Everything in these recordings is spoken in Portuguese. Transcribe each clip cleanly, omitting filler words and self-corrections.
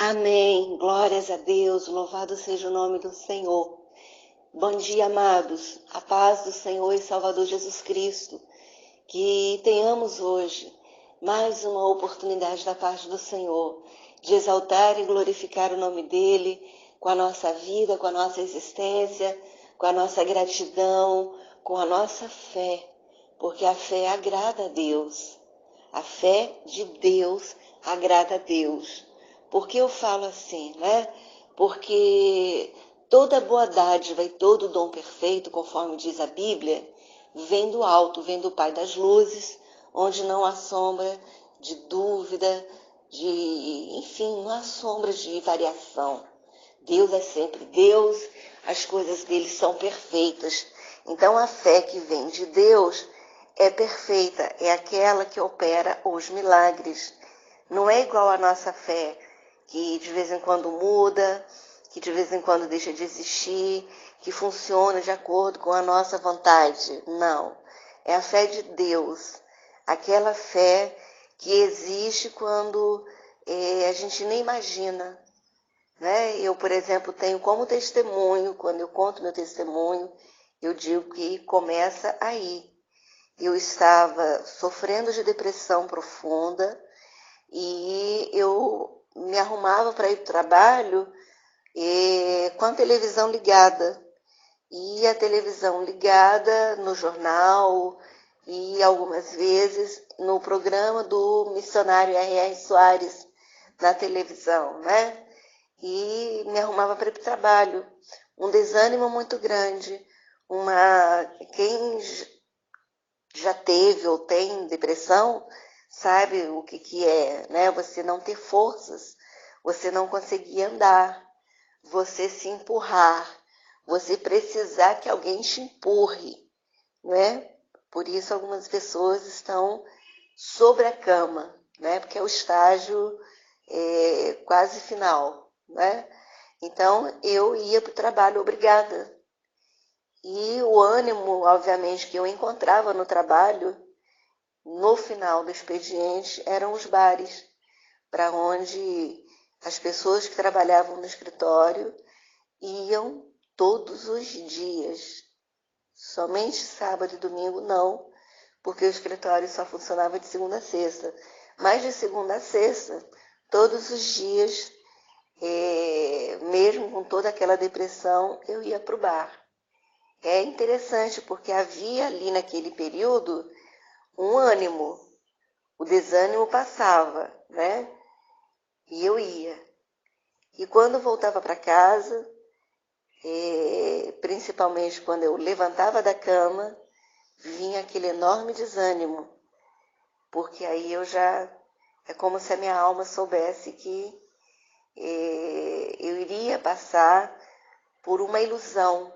Amém. Glórias a Deus. Louvado seja o nome do Senhor. Bom dia, amados. A paz do Senhor e Salvador Jesus Cristo. Que tenhamos hoje mais uma oportunidade da parte do Senhor de exaltar e glorificar o nome dEle com a nossa vida, com a nossa existência, com a nossa gratidão, com a nossa fé. Porque a fé agrada a Deus. A fé de Deus agrada a Deus. Por que eu falo assim, né? Porque toda boa dádiva e todo dom perfeito, conforme diz a Bíblia, vem do alto, vem do Pai das luzes, onde não há sombra de dúvida, enfim, não há sombra de variação. Deus é sempre Deus, as coisas dele são perfeitas. Então a fé que vem de Deus é perfeita, é aquela que opera os milagres. Não é igual à nossa fé, que de vez em quando muda, que de vez em quando deixa de existir, que funciona de acordo com a nossa vontade. Não. É a fé de Deus. Aquela fé que existe quando a gente nem imagina. Né? Eu, por exemplo, tenho como testemunho, quando eu conto meu testemunho, eu digo que começa aí. Eu estava sofrendo de depressão profunda e eu me arrumava para ir para o trabalho com a televisão ligada. E a televisão ligada no jornal e algumas vezes no programa do missionário R.R. Soares na televisão, né? E me arrumava para ir para o trabalho. Um desânimo muito grande. Quem já teve ou tem depressão sabe o que é, né? Você não ter forças, você não conseguir andar, você se empurrar, você precisar que alguém te empurre, né? Por isso algumas pessoas estão sobre a cama, né? Porque é o estágio quase final, né? Então eu ia para o trabalho obrigada. E o ânimo, obviamente, que eu encontrava no trabalho, no final do expediente, eram os bares, para onde as pessoas que trabalhavam no escritório iam todos os dias. Somente sábado e domingo não, porque o escritório só funcionava de segunda a sexta. Mas de segunda a sexta, todos os dias, mesmo com toda aquela depressão, eu ia para o bar. É interessante porque havia ali naquele período um ânimo, o desânimo passava, né? E eu ia. E quando voltava para casa, principalmente quando eu levantava da cama, vinha aquele enorme desânimo, porque aí é como se a minha alma soubesse que eu iria passar por uma ilusão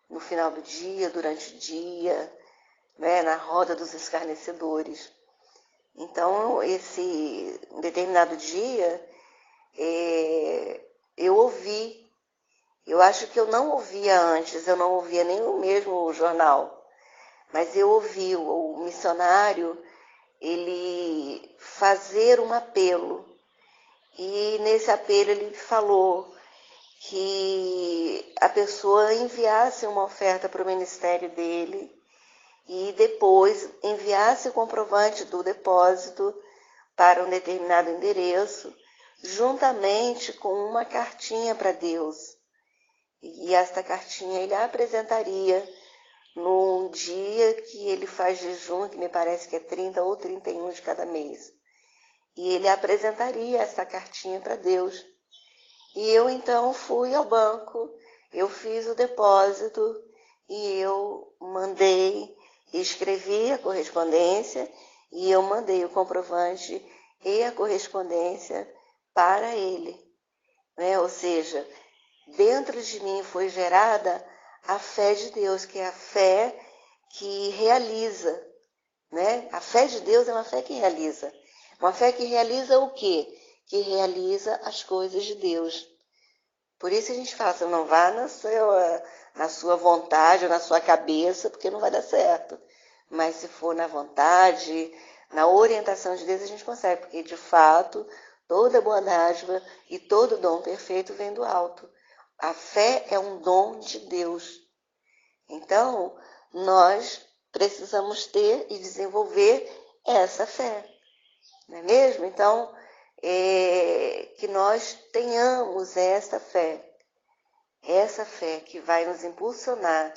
no final do dia, durante o dia, né, na roda dos escarnecedores. Então, esse determinado dia, eu ouvi. Eu acho que eu não ouvia antes, eu não ouvia nem o mesmo jornal, mas eu ouvi o missionário, ele fazer um apelo. E nesse apelo ele falou que a pessoa enviasse uma oferta para o ministério dele e depois enviasse o comprovante do depósito para um determinado endereço, juntamente com uma cartinha para Deus. E esta cartinha ele apresentaria num dia que ele faz jejum, que me parece que é 30 ou 31 de cada mês. E ele apresentaria essa cartinha para Deus. E eu então fui ao banco, eu fiz o depósito e eu escrevi a correspondência e eu mandei o comprovante e a correspondência para ele. Né? Ou seja, dentro de mim foi gerada a fé de Deus, que é a fé que realiza. Né? A fé de Deus é uma fé que realiza. Uma fé que realiza o quê? Que realiza as coisas de Deus. Por isso a gente fala, não vá na sua vontade ou na sua cabeça, porque não vai dar certo. Mas se for na vontade, na orientação de Deus, a gente consegue, porque de fato Toda boa dádiva e todo dom perfeito vem do alto. A fé é um dom de Deus. Então, nós precisamos ter e desenvolver essa fé, não é mesmo? Então, que nós tenhamos essa fé que vai nos impulsionar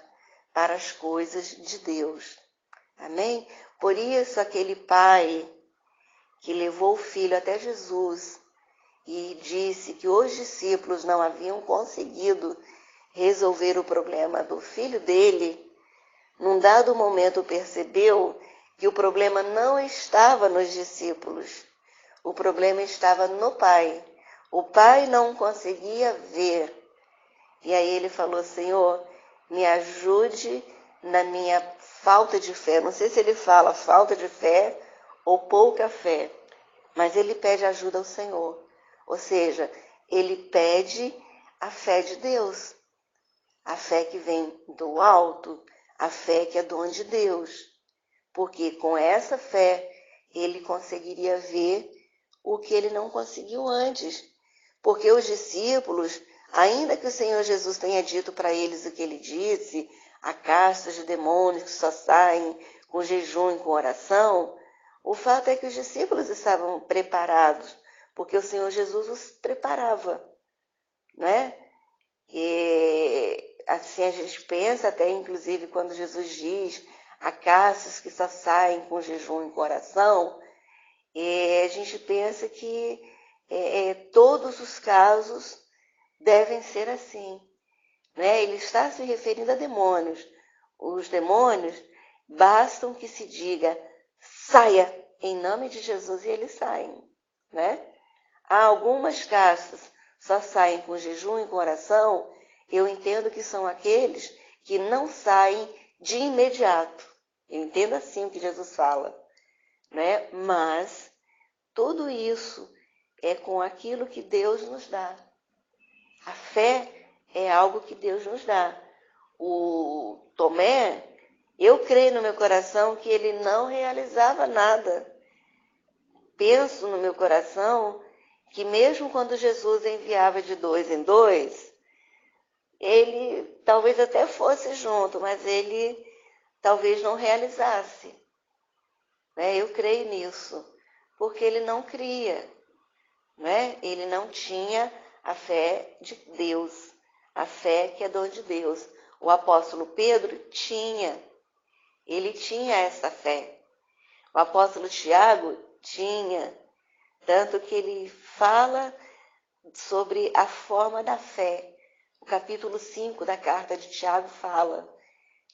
para as coisas de Deus. Amém? Por isso, aquele pai que levou o filho até Jesus e disse que os discípulos não haviam conseguido resolver o problema do filho dele, num dado momento percebeu que o problema não estava nos discípulos, o problema estava no pai. O pai não conseguia ver. E aí ele falou: Senhor, me ajude na minha falta de fé. Não sei se ele fala falta de fé ou pouca fé, mas ele pede ajuda ao Senhor. Ou seja, ele pede a fé de Deus, a fé que vem do alto, a fé que é dom de Deus. Porque com essa fé ele conseguiria ver o que ele não conseguiu antes. Porque os discípulos, ainda que o Senhor Jesus tenha dito para eles o que ele disse, a casta de demônios que só saem com jejum e com oração, o fato é que os discípulos estavam preparados, porque o Senhor Jesus os preparava, né? E assim a gente pensa, até inclusive quando Jesus diz há castas que só saem com jejum e com oração, a gente pensa que todos os casos devem ser assim, né? Ele está se referindo a demônios. Os demônios, bastam que se diga, saia em nome de Jesus, e eles saem, né? Há algumas castas só saem com jejum e com oração, eu entendo que são aqueles que não saem de imediato. Eu entendo assim o que Jesus fala, né? Mas tudo isso é com aquilo que Deus nos dá. A fé é algo que Deus nos dá. O Tomé, eu creio no meu coração que ele não realizava nada. Penso no meu coração que mesmo quando Jesus enviava de 2 em 2, ele talvez até fosse junto, mas ele talvez não realizasse, né? Eu creio nisso, porque ele não cria, né? Ele não tinha a fé de Deus, a fé que é dom de Deus. O apóstolo Pedro tinha, ele tinha essa fé. O apóstolo Tiago tinha, tanto que ele fala sobre a forma da fé. O capítulo 5 da carta de Tiago fala: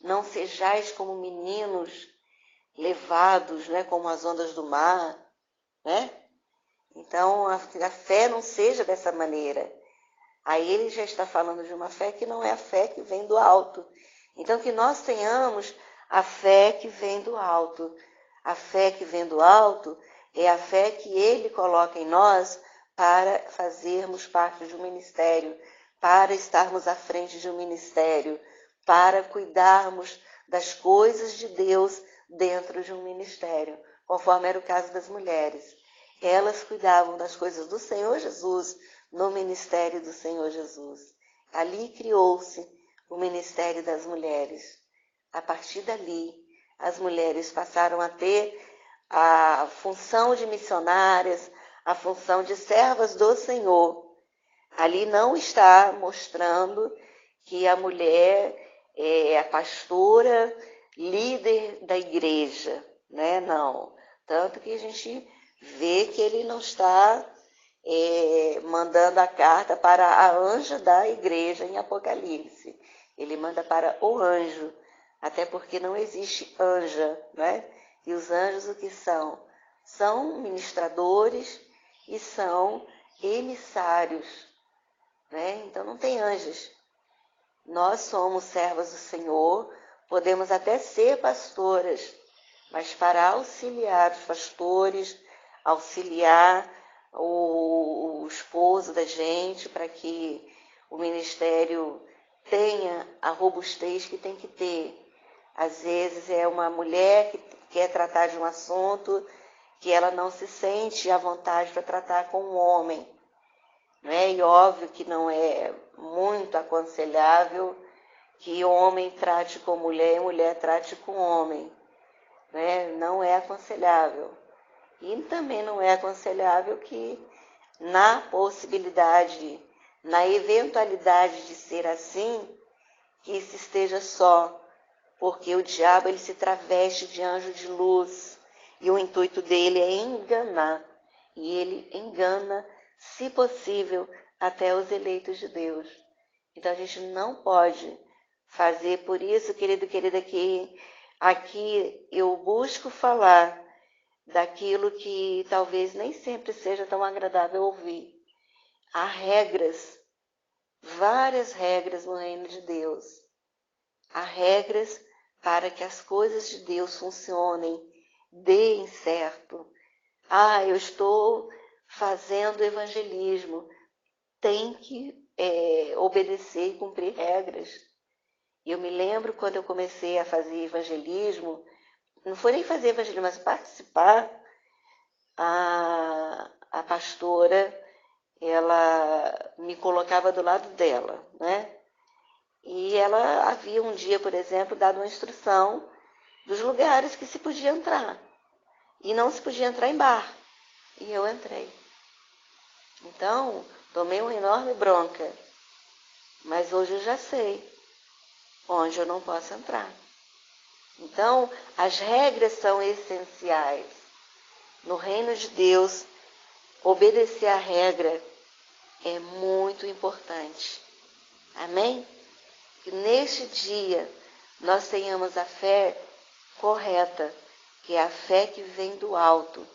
não sejais como meninos levados, né, como as ondas do mar, né? Então, a fé não seja dessa maneira. Aí ele já está falando de uma fé que não é a fé que vem do alto. Então, que nós tenhamos a fé que vem do alto. A fé que vem do alto é a fé que ele coloca em nós para fazermos parte de um ministério, para estarmos à frente de um ministério, para cuidarmos das coisas de Deus dentro de um ministério, conforme era o caso das mulheres. Elas cuidavam das coisas do Senhor Jesus no ministério do Senhor Jesus. Ali criou-se o ministério das mulheres. A partir dali, as mulheres passaram a ter a função de missionárias, a função de servas do Senhor. Ali não está mostrando que a mulher é a pastora, líder da igreja, né? Não. Tanto que a gente vê que ele não está mandando a carta para a anja da igreja em Apocalipse. Ele manda para o anjo, até porque não existe anja, né? E os anjos o que são? São ministradores e são emissários, né? Então não tem anjos. Nós somos servas do Senhor, podemos até ser pastoras, mas para auxiliar os pastores, auxiliar o esposo da gente, para que o ministério tenha a robustez que tem que ter. Às vezes é uma mulher que quer tratar de um assunto que ela não se sente à vontade para tratar com um homem, né? E óbvio que não é muito aconselhável que homem trate com mulher e mulher trate com homem, né? Não é aconselhável. E também não é aconselhável que na possibilidade, na eventualidade de ser assim, que se esteja só, porque o diabo ele se traveste de anjo de luz e o intuito dele é enganar, e ele engana, se possível, até os eleitos de Deus. Então a gente não pode fazer, por isso, querido, querida, que aqui eu busco falar daquilo que talvez nem sempre seja tão agradável ouvir. Há regras, várias regras no reino de Deus. Há regras para que as coisas de Deus funcionem, deem certo. Eu estou fazendo evangelismo. Tem que obedecer e cumprir regras. Eu me lembro quando eu comecei a fazer evangelismo, não foi nem fazer evangelismo, mas participar, a pastora, ela me colocava do lado dela, né? E ela havia um dia, por exemplo, dado uma instrução dos lugares que se podia entrar. E não se podia entrar em bar. E eu entrei. Então, tomei uma enorme bronca. Mas hoje eu já sei onde eu não posso entrar. Então, as regras são essenciais. No reino de Deus, obedecer à regra é muito importante. Amém? Que neste dia nós tenhamos a fé correta, que é a fé que vem do alto,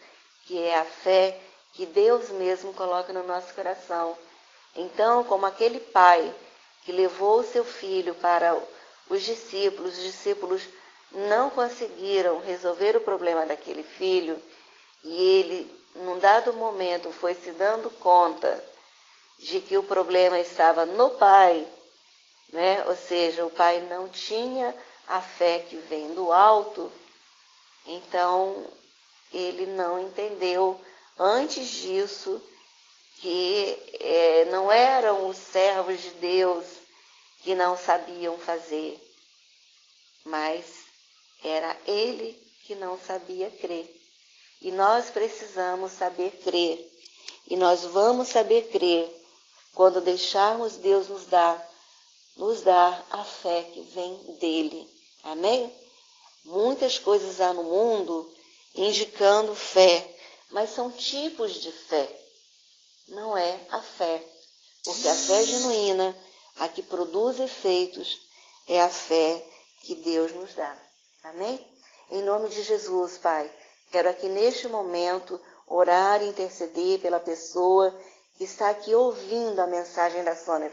que é a fé que Deus mesmo coloca no nosso coração. Então, como aquele pai que levou o seu filho para os discípulos não conseguiram resolver o problema daquele filho, e ele, num dado momento, foi se dando conta de que o problema estava no pai, né? Ou seja, o pai não tinha a fé que vem do alto, então ele não entendeu antes disso que não eram os servos de Deus que não sabiam fazer, mas era ele que não sabia crer. E nós precisamos saber crer. E nós vamos saber crer quando deixarmos Deus nos dar a fé que vem dele. Amém? Muitas coisas há no mundo indicando fé, mas são tipos de fé. Não é a fé, porque a fé genuína, a que produz efeitos, é a fé que Deus nos dá. Amém? Em nome de Jesus, Pai, quero aqui neste momento orar e interceder pela pessoa que está aqui ouvindo a mensagem da Sônia,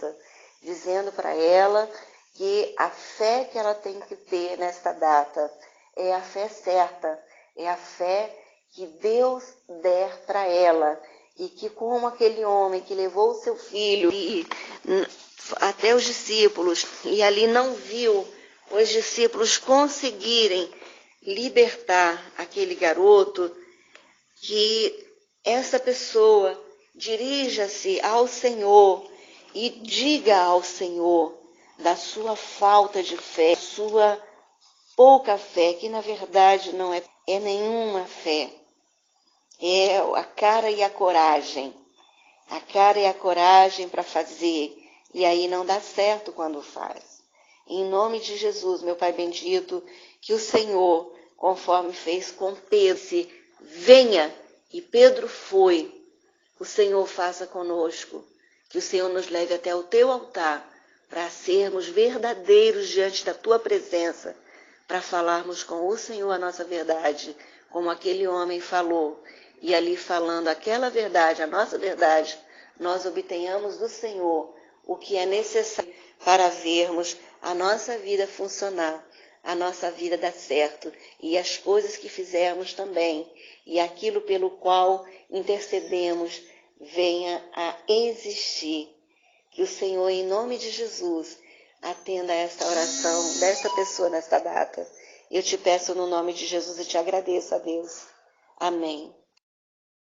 dizendo para ela que a fé que ela tem que ter nesta data é a fé certa, é a fé que Deus der para ela, e que como aquele homem que levou o seu filho até os discípulos, e ali não viu os discípulos conseguirem libertar aquele garoto, que essa pessoa dirija-se ao Senhor e diga ao Senhor da sua falta de fé, sua pouca fé, que na verdade não é nenhuma fé. É a cara e a coragem. A cara e a coragem para fazer. E aí não dá certo quando faz. Em nome de Jesus, meu Pai bendito, que o Senhor, conforme fez com Pedro, venha, e Pedro foi. O Senhor faça conosco. Que o Senhor nos leve até o teu altar, para sermos verdadeiros diante da tua presença, para falarmos com o Senhor a nossa verdade, como aquele homem falou. E ali falando aquela verdade, a nossa verdade, nós obtenhamos do Senhor o que é necessário para vermos a nossa vida funcionar, a nossa vida dar certo, e as coisas que fizermos também, e aquilo pelo qual intercedemos, venha a existir. Que o Senhor, em nome de Jesus, atenda a esta oração desta pessoa nesta data. Eu te peço no nome de Jesus e te agradeço, a Deus. Amém.